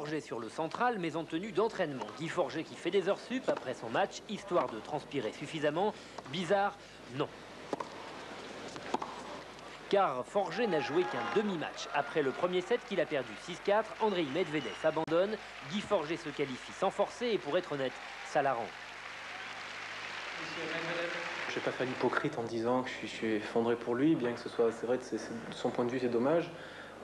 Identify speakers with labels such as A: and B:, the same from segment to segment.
A: Forget sur le central, mais en tenue d'entraînement. Guy Forget qui fait des heures sup après son match, histoire de transpirer suffisamment. Bizarre, non. Car Forget n'a joué qu'un demi-match. Après le premier set qu'il a perdu 6-4, Andrei Medvedev abandonne. Guy Forget se qualifie sans forcer et pour être honnête, ça l'arrange.
B: Je vais pas faire l'hypocrite en disant que je suis effondré pour lui, bien que ce soit, c'est vrai, de son point de vue c'est dommage,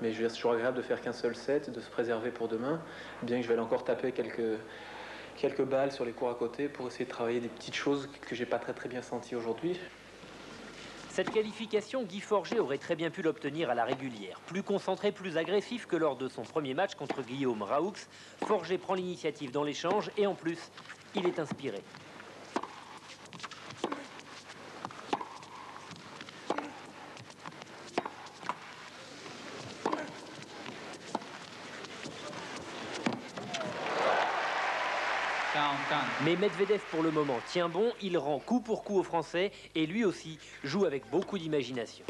B: mais je veux dire, c'est toujours agréable de faire qu'un seul set, de se préserver pour demain, bien que je vais aller encore taper quelques balles sur les cours à côté pour essayer de travailler des petites choses que j'ai pas très bien senties aujourd'hui.
A: Cette qualification, Guy Forget aurait très bien pu l'obtenir à la régulière. Plus concentré, plus agressif que lors de son premier match contre Guillaume Raoux, Forget prend l'initiative dans l'échange et en plus, il est inspiré. Mais Medvedev pour le moment tient bon, il rend coup pour coup aux Français et lui aussi joue avec beaucoup d'imagination.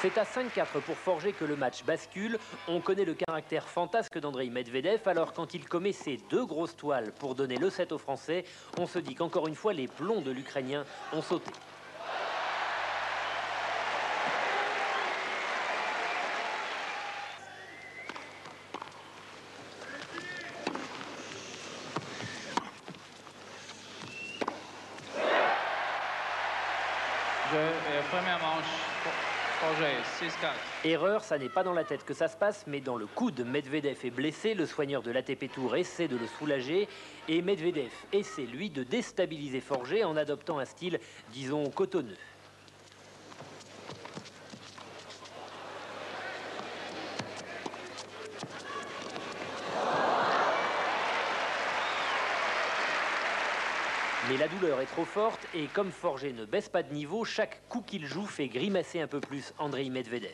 A: C'est à 5-4 pour Forget que le match bascule. On connaît le caractère fantasque d'Andrei Medvedev, alors quand il commet ses deux grosses toiles pour donner le set aux Français, on se dit qu'encore une fois, les plombs de l'Ukrainien ont sauté.
C: Première manche, Forget, 6-4.
A: Erreur, ça n'est pas dans la tête que ça se passe, mais dans le coude. Medvedev est blessé, le soigneur de l'ATP Tour essaie de le soulager, et Medvedev essaie, lui, de déstabiliser Forget en adoptant un style, disons, cotonneux. Mais la douleur est trop forte et comme Forget ne baisse pas de niveau, chaque coup qu'il joue fait grimacer un peu plus Andrei Medvedev.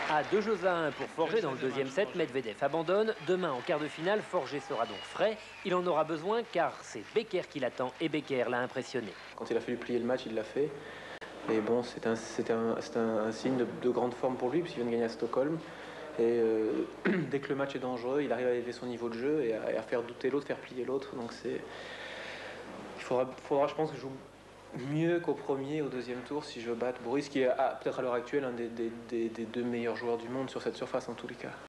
A: À 2-1 pour Forget dans le deuxième set, Medvedev abandonne. Demain, en quart de finale, Forget sera donc frais. Il en aura besoin car c'est Becker qui l'attend et Becker l'a impressionné.
B: Quand il a fallu plier le match, il l'a fait. Et bon, c'était un signe de grande forme pour lui, puisqu'il vient de gagner à Stockholm. Et dès que le match est dangereux, il arrive à élever son niveau de jeu et à faire douter l'autre, faire plier l'autre. Donc il faudra, je pense, que je joue mieux qu'au premier, au deuxième tour, si je veux battre Boris, qui est peut-être à l'heure actuelle un des deux meilleurs joueurs du monde sur cette surface en tous les cas.